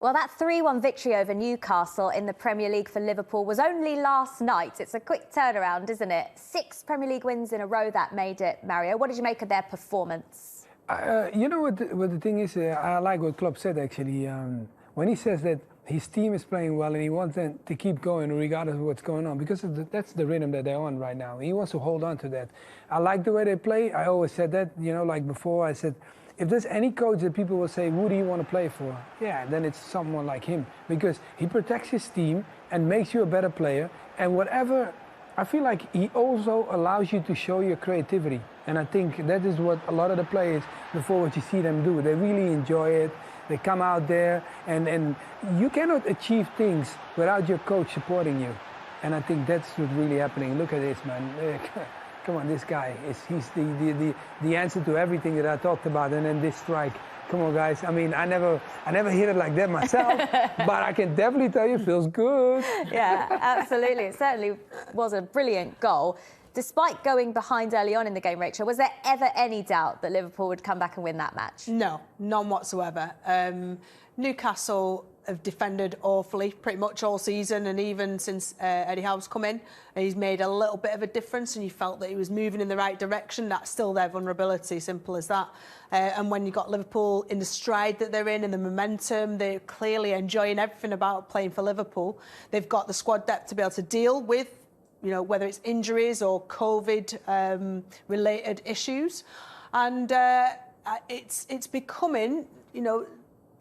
Well, that 3-1 victory over Newcastle in the Premier League for Liverpool was only last night. It's a quick turnaround, isn't it? 6 Premier League wins in a row that made it. Mario, what did you make of their performance? You know what the thing is? I like what Klopp said, actually. When he says that his team is playing well and he wants them to keep going regardless of what's going on, because that's the rhythm that they're on right now. He wants to hold on to that. I like the way they play. I always said that, you know, like before I said, if there's any coach that people will say, who do you want to play for? Yeah, then it's someone like him, because he protects his team and makes you a better player. And whatever, I feel like he also allows you to show your creativity. And I think that is what a lot of the players, before what you see them do, they really enjoy it. They come out there and you cannot achieve things without your coach supporting you. And I think that's what's really happening. Look at this, man. Come on, this guy, he's the answer to everything that I talked about. And then this strike. Come on, guys. I mean, I never hit it like that myself, but I can definitely tell you it feels good. Yeah, absolutely. It certainly was a brilliant goal. Despite going behind early on in the game, Rachel, was there ever any doubt that Liverpool would come back and win that match? No, none whatsoever. Newcastle have defended awfully pretty much all season, and even since Eddie Howe's come in, he's made a little bit of a difference, and you felt that he was moving in the right direction. That's still their vulnerability, simple as that. And when you've got Liverpool in the stride that they're in and the momentum, they're clearly enjoying everything about playing for Liverpool. They've got the squad depth to be able to deal with, you know, whether it's injuries or COVID related issues. And it's becoming, you know,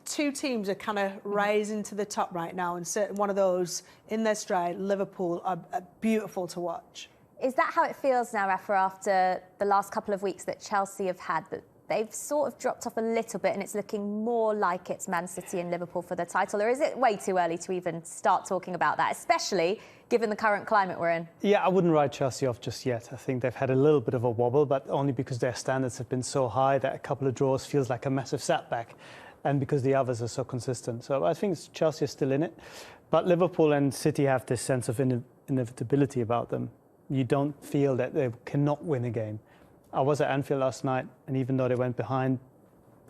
2 teams are kind of rising to the top right now, and certain one of those in their stride, Liverpool, are beautiful to watch. Is that how it feels now, Rafa, after the last couple of weeks that Chelsea have had, that they've sort of dropped off a little bit and it's looking more like it's Man City and Liverpool for the title? Or is it way too early to even start talking about that, especially given the current climate we're in? Yeah, I wouldn't write Chelsea off just yet. I think they've had a little bit of a wobble, but only because their standards have been so high that a couple of draws feels like a massive setback, and because the others are so consistent. So I think Chelsea is still in it. But Liverpool and City have this sense of inevitability about them. You don't feel that they cannot win a game. I was at Anfield last night, and even though they went behind,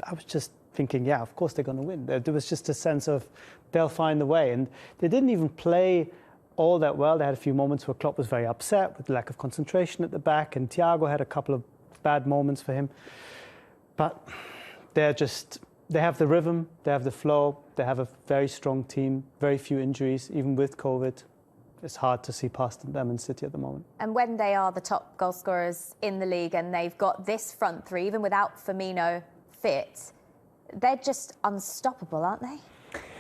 I was just thinking, yeah, of course they're going to win. There was just a sense of they'll find the way. And they didn't even play all that well. They had a few moments where Klopp was very upset with the lack of concentration at the back, and Thiago had a couple of bad moments for him. But they have the rhythm, they have the flow, they have a very strong team, very few injuries, even with COVID. It's hard to see past them and City at the moment. And when they are the top goal scorers in the league and they've got this front three, even without Firmino fit, they're just unstoppable, aren't they?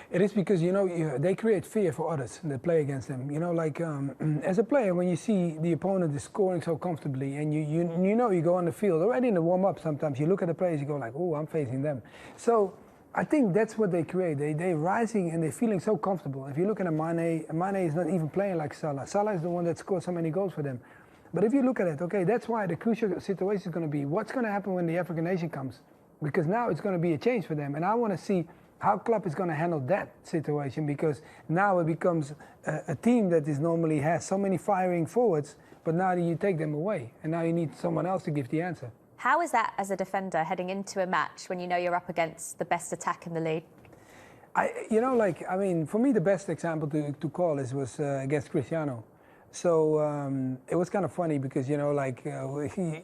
It is, because, you know, they create fear for others that play against them. You know, like as a player, when you see the opponent is scoring so comfortably and you know you go on the field, already in the warm-up sometimes, you look at the players, you go like, oh, I'm facing them. So I think that's what they create. They're rising and they're feeling so comfortable. If you look at Mane is not even playing like Salah. Salah is the one that scored so many goals for them. But if you look at it, okay, that's why the crucial situation is going to be what's going to happen when the African nation comes. Because now it's going to be a change for them. And I want to see how Klopp is going to handle that situation, because now it becomes a team that normally has so many firing forwards, but now you take them away, and now you need someone else to give the answer. How is that as a defender heading into a match when you know you're up against the best attack in the league? For me, the best example to call was against Cristiano. So it was kind of funny because, you know, like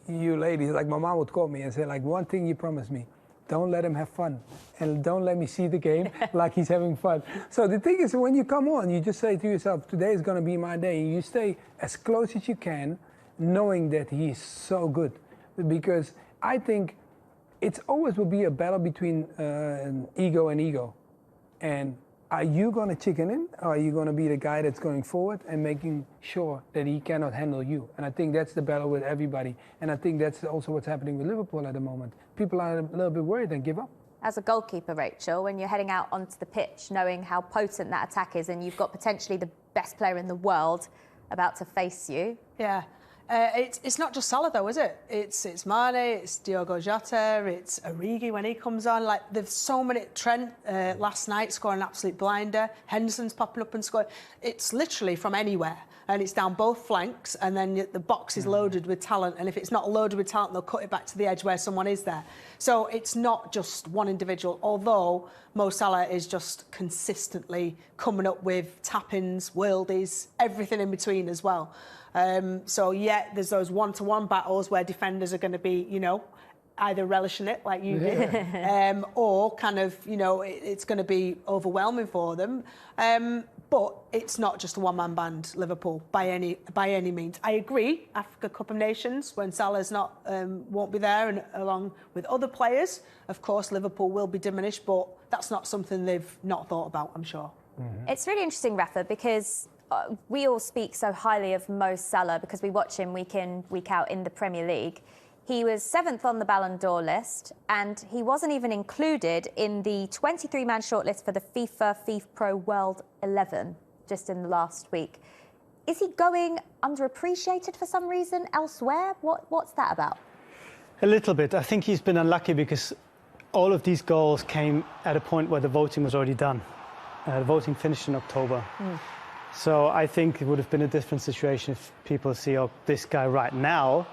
you ladies, like my mom would call me and say, like, one thing you promised me: don't let him have fun, and don't let me see the game like he's having fun. So the thing is, when you come on, you just say to yourself, today is going to be my day. You stay as close as you can, knowing that he's so good. Because I think it's always will be a battle between ego and ego. And are you going to chicken in, or are you going to be the guy that's going forward and making sure that he cannot handle you? And I think that's the battle with everybody. And I think that's also what's happening with Liverpool at the moment. People are a little bit worried and give up. As a goalkeeper, Rachel, when you're heading out onto the pitch, knowing how potent that attack is, and you've got potentially the best player in the world about to face you. Yeah. It's not just Salah though, is it? It's Mane, it's Diogo Jota, it's Origi when he comes on. Like, there's so many. Trent last night scoring an absolute blinder. Henderson's popping up and scoring. It's literally from anywhere. and it's down both flanks, and then the box is loaded with talent, and if it's not loaded with talent, they'll cut it back to the edge where someone is there. So it's not just one individual, although Mo Salah is just consistently coming up with tap-ins, worldies, everything in between as well. So, yeah, there's those one-to-one battles where defenders are going to be, you know, either relishing it like you did, or kind of, you know, it's going to be overwhelming for them. But it's not just a one-man band, Liverpool, by any means. I agree, Africa Cup of Nations, when Salah's not, won't be there, and along with other players, of course, Liverpool will be diminished, but that's not something they've not thought about, I'm sure. It's really interesting, Rafa, because we all speak so highly of Mo Salah because we watch him week in, week out in the Premier League. He was 7th on the Ballon d'Or list, and he wasn't even included in the 23-man shortlist for the FIFA Pro World 11 just in the last week. Is he going underappreciated for some reason elsewhere? What's that about? A little bit. I think he's been unlucky because all of these goals came at a point where the voting was already done. The voting finished in October. So I think it would have been a different situation if people see, oh, this guy right now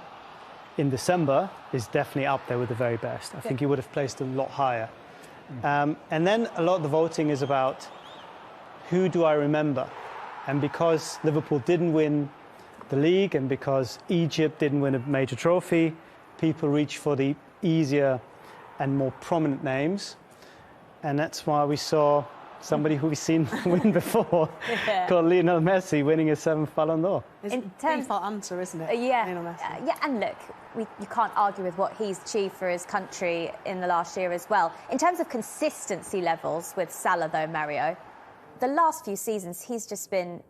in December is definitely up there with the very best. I think he would have placed a lot higher. And then a lot of the voting is about who do I remember? And because Liverpool didn't win the league and because Egypt didn't win a major trophy, people reach for the easier and more prominent names. And that's why we saw somebody who we've seen win before, called Lionel Messi, winning his 7th Ballon d'Or. It's a default answer, isn't it? Yeah, and look, you can't argue with what he's achieved for his country in the last year as well. In terms of consistency levels with Salah, though, Mario, the last few seasons, he's just been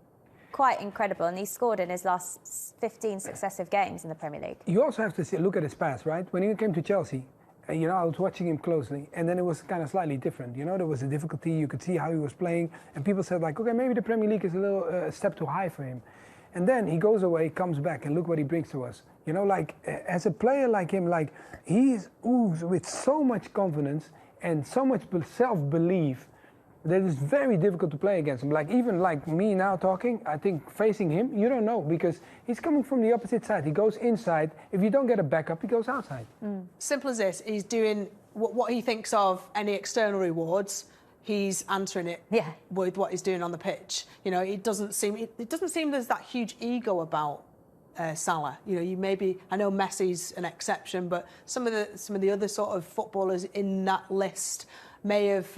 quite incredible, and he scored in his last 15 successive games in the Premier League. You also have to look at his past, right? When he came to Chelsea, you know, I was watching him closely, and then it was kind of slightly different. You know, there was a difficulty. You could see how he was playing, and people said, like, okay, maybe the Premier League is a little step too high for him. And then he goes away, comes back, and look what he brings to us. You know, like, as a player like him, like, he's oozed with so much confidence and so much self-belief that it's very difficult to play against him. Like, even like me now talking, I think facing him, you don't know, because he's coming from the opposite side. He goes inside. If you don't get a backup, he goes outside. Simple as this. He's doing what he thinks of any external rewards. He's answering it with what he's doing on the pitch. You know, it doesn't seem there's that huge ego about Salah. You know, I know Messi's an exception, but some of the other sort of footballers in that list may have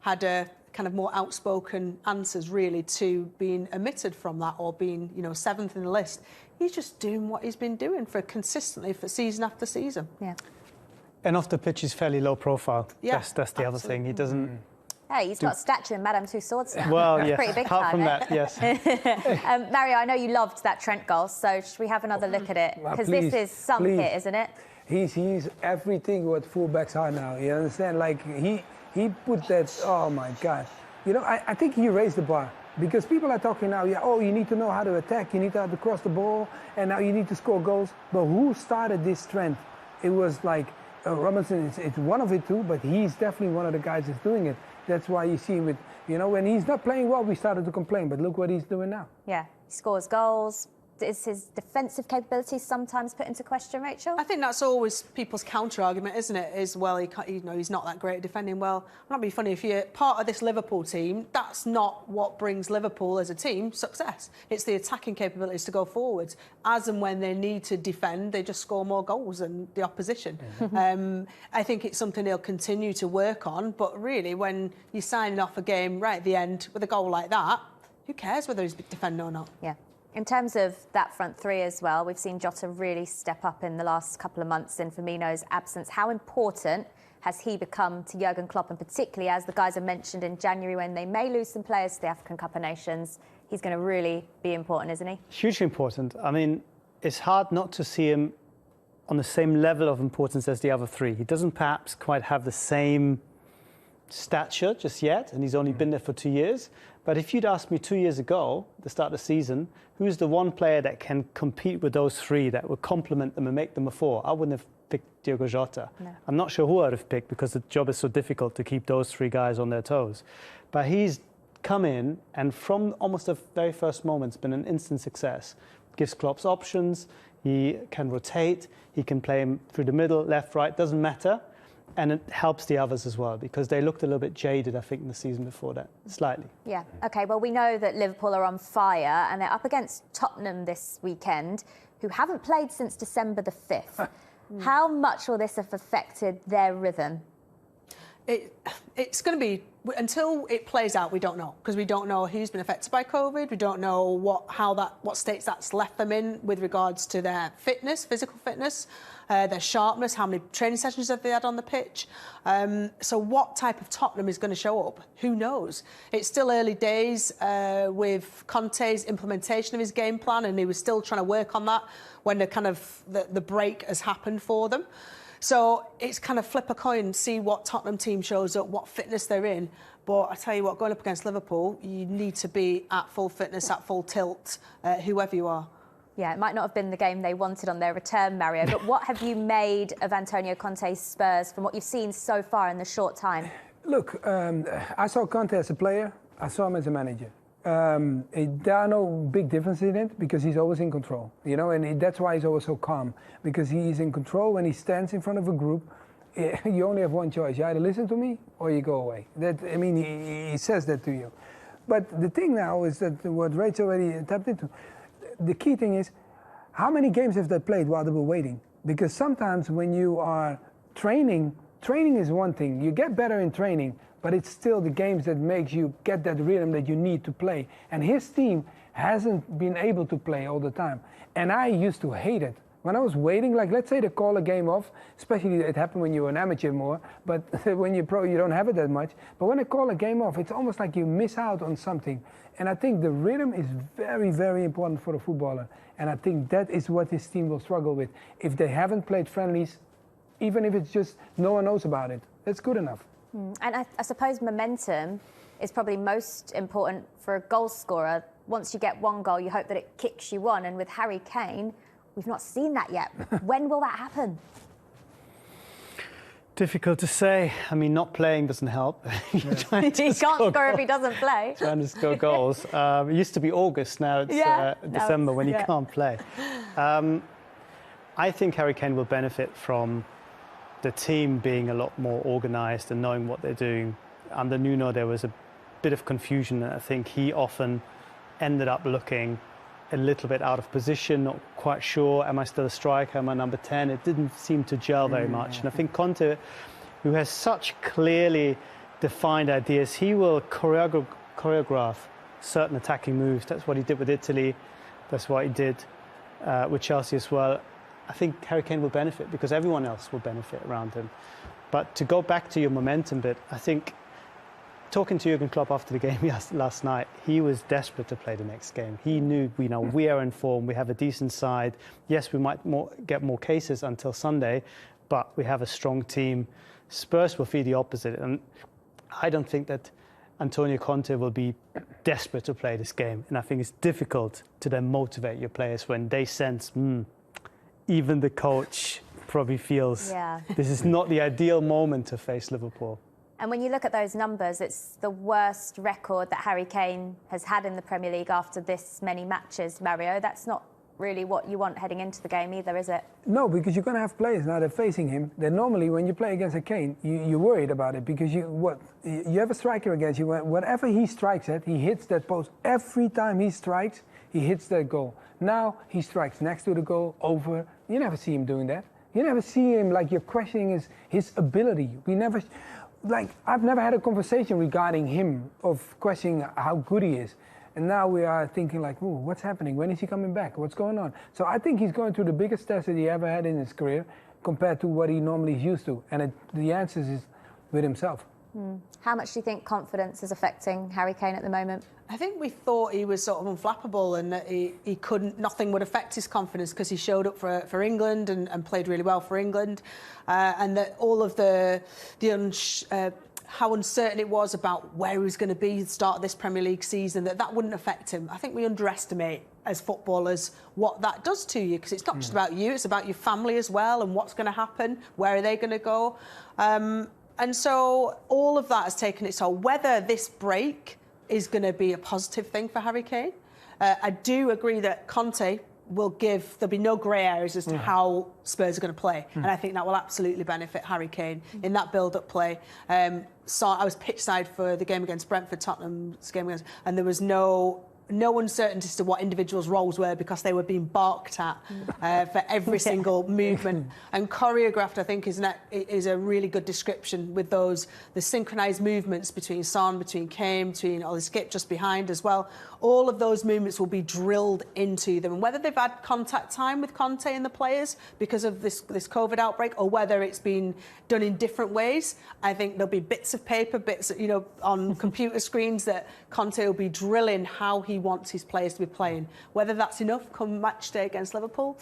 had a kind of more outspoken answers really to being omitted from that, or being, you know, 7th in the list. He's just doing what he's been doing consistently for season after season. Yeah. And off the pitch, he's fairly low profile. Yeah, that's the other thing. He doesn't. Hey, he's got a statue in Madame Tussauds now. Well, yes. Pretty big Apart time, from that, yes. Mario, I know you loved that Trent goal, so should we have another look at it? Because this is some hit, isn't it? He's everything what fullbacks are now. You understand? Like, he put that, oh my God. You know, I think he raised the bar, because people are talking now, you need to know how to attack, you need to know how to cross the ball, and now you need to score goals. But who started this trend? It was like Robinson, it's one of it too, but he's definitely one of the guys that's doing it. That's why you see with, you know, when he's not playing well, we started to complain, but look what he's doing now. Yeah, he scores goals. Is his defensive capabilities sometimes put into question, Rachel? I think that's always people's counter-argument, isn't it? Is, well, he's not that great at defending. Well, I'm not being funny. If you're part of this Liverpool team, that's not what brings Liverpool as a team success. It's the attacking capabilities to go forwards. As and when they need to defend, they just score more goals than the opposition. I think it's something he'll continue to work on. But really, when you're signing off a game right at the end with a goal like that, who cares whether he's defending or not? Yeah. In terms of that front three as well, we've seen Jota really step up in the last couple of months in Firmino's absence. How important has he become to Jurgen Klopp, and particularly as the guys have mentioned in January when they may lose some players to the African Cup of Nations, he's going to really be important, isn't he? Hugely important. I mean, it's hard not to see him on the same level of importance as the other three. He doesn't perhaps quite have the same stature just yet, and he's only been there for 2 years. But if you'd asked me 2 years ago, at the start of the season, who's the one player that can compete with those three, that would complement them and make them a four, I wouldn't have picked Diogo Jota. No. I'm not sure who I'd have picked, because the job is so difficult to keep those three guys on their toes. But he's come in and from almost the very first moment, it's been an instant success. Gives Klopp's options. He can rotate. He can play him through the middle, left, right. Doesn't matter. And it helps the others as well because they looked a little bit jaded, I think, in the season before that, slightly. Yeah, OK, well, we know that Liverpool are on fire and they're up against Tottenham this weekend, who haven't played since December the 5th. How much will this have affected their rhythm? It's going to be, until it plays out, we don't know, because we don't know who's been affected by COVID. We don't know what states that's left them in with regards to their fitness, physical fitness, their sharpness, how many training sessions have they had on the pitch. So what type of Tottenham is going to show up? Who knows? It's still early days with Conte's implementation of his game plan, and he was still trying to work on that when the break has happened for them. So it's kind of flip a coin, see what Tottenham team shows up, what fitness they're in. But I tell you what, going up against Liverpool, you need to be at full fitness, at full tilt, whoever you are. Yeah, it might not have been the game they wanted on their return, Mario, but what have you made of Antonio Conte's Spurs from what you've seen so far in the short time? Look, I saw Conte as a player. I saw him as a manager. There are no big differences in it because he's always in control, you know, and that's why he's always so calm, because he's in control. When he stands in front of a group, you only have one choice: you either listen to me or you go away. He says that to you. But the thing now is that what Rachel already tapped into, the key thing is how many games have they played while they were waiting? Because sometimes when you are training is one thing. You get better in training, but it's still the games that makes you get that rhythm that you need to play. And his team hasn't been able to play all the time. And I used to hate it. When I was waiting, like let's say they call a game off, especially it happened when you're an amateur more, but when you're pro, you don't have it that much. But when they call a game off, it's almost like you miss out on something. And I think the rhythm is very, very important for a footballer. And I think that is what his team will struggle with. If they haven't played friendlies, even if it's just no one knows about it, that's good enough. And I suppose momentum is probably most important for a goal scorer. Once you get one goal, you hope that it kicks you on. And with Harry Kane, we've not seen that yet. When will that happen? Difficult to say. I mean, not playing doesn't help. He can't score if he doesn't play. Trying to score goals. It used to be August, now it's December when he can't play. I think Harry Kane will benefit from the team being a lot more organised and knowing what they're doing. Under Nuno, there was a bit of confusion, and I think he often ended up looking a little bit out of position, not quite sure, am I still a striker, am I number 10? It didn't seem to gel very much. And I think Conte, who has such clearly defined ideas, he will choreograph certain attacking moves. That's what he did with Italy. That's what he did with Chelsea as well. I think Harry Kane will benefit because everyone else will benefit around him. But to go back to your momentum bit, I think talking to Jurgen Klopp after the game last night, he was desperate to play the next game. He knew, we are in form, we have a decent side. Yes, we might get more cases until Sunday, but we have a strong team. Spurs will feel the opposite. And I don't think that Antonio Conte will be desperate to play this game. And I think it's difficult to then motivate your players when they sense, even the coach probably feels this is not the ideal moment to face Liverpool. And when you look at those numbers, it's the worst record that Harry Kane has had in the Premier League after this many matches, Mario. That's not really what you want heading into the game either, is it? No, because you're going to have players now that are facing him. That normally when you play against a Kane, you're worried about it because you have a striker against you. Whatever he strikes at, he hits that post. Every time he strikes, he hits that goal. Now he strikes next to the goal, over. You never see him doing that. You never see him like you're questioning his ability. I've never had a conversation regarding him of questioning how good he is. And now we are thinking like, ooh, what's happening? When is he coming back? What's going on? So I think he's going through the biggest test that he ever had in his career compared to what he normally is used to. And the answer is with himself. How much do you think confidence is affecting Harry Kane at the moment? I think we thought he was sort of unflappable and that he couldn't, nothing would affect his confidence because he showed up for England and played really well for England. And that all of how uncertain it was about where he was going to be at the start of this Premier League season, that wouldn't affect him. I think we underestimate as footballers what that does to you because it's not just about you, it's about your family as well and what's going to happen, where are they going to go. And so all of that has taken its toll. Whether this break is going to be a positive thing for Harry Kane. I do agree that Conte there'll be no grey areas as to how Spurs are going to play. And I think that will absolutely benefit Harry Kane in that build-up play. So I was pitch side for the game against Brentford, Tottenham's game against, and there was no uncertainty as to what individuals' roles were because they were being barked at for every single movement. And choreographed, I think, is a really good description with the synchronised movements between Son, between Kane, between Ollie Skip just behind as well. All of those movements will be drilled into them. And whether they've had contact time with Conte and the players because of this COVID outbreak, or whether it's been done in different ways, I think there'll be bits of paper, on computer screens that Conte will be drilling how he wants his players to be playing. Whether that's enough come match day against Liverpool,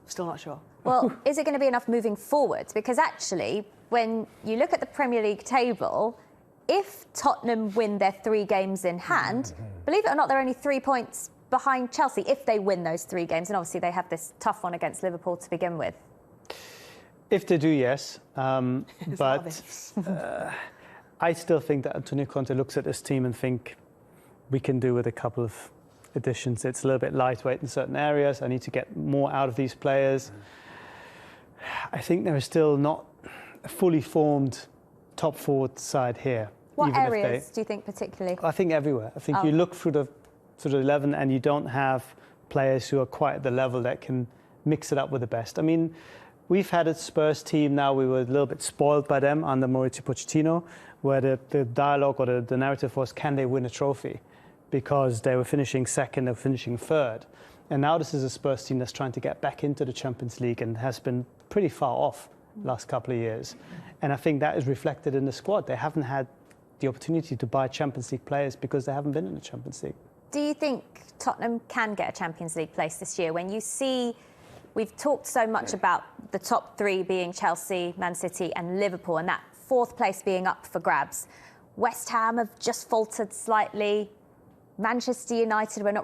still not sure. Well, is it going to be enough moving forward? Because actually, when you look at the Premier League table, if Tottenham win their 3 games in hand, believe it or not, they're only 3 points behind Chelsea if they win those 3 games. And obviously, they have this tough one against Liverpool to begin with. If they do, yes. But I still think that Antonio Conte looks at this team and think we can do with a couple of additions. It's a little bit lightweight in certain areas. I need to get more out of these players. I think there is still not a fully formed top forward side here. What areas do you think particularly? I think everywhere. I think you look through the 11 and you don't have players who are quite at the level that can mix it up with the best. I mean, we've had a Spurs team now, we were a little bit spoiled by them under Mauricio Pochettino, where the dialogue or the narrative was, can they win a trophy? Because they were finishing second, they were finishing third. And now this is a Spurs team that's trying to get back into the Champions League and has been pretty far off the last couple of years. And I think that is reflected in the squad. They haven't had the opportunity to buy Champions League players because they haven't been in the Champions League. Do you think Tottenham can get a Champions League place this year? When you see, we've talked so much about the top 3 being Chelsea, Man City and Liverpool, and that 4th place being up for grabs. West Ham have just faltered slightly. Manchester United, we're not really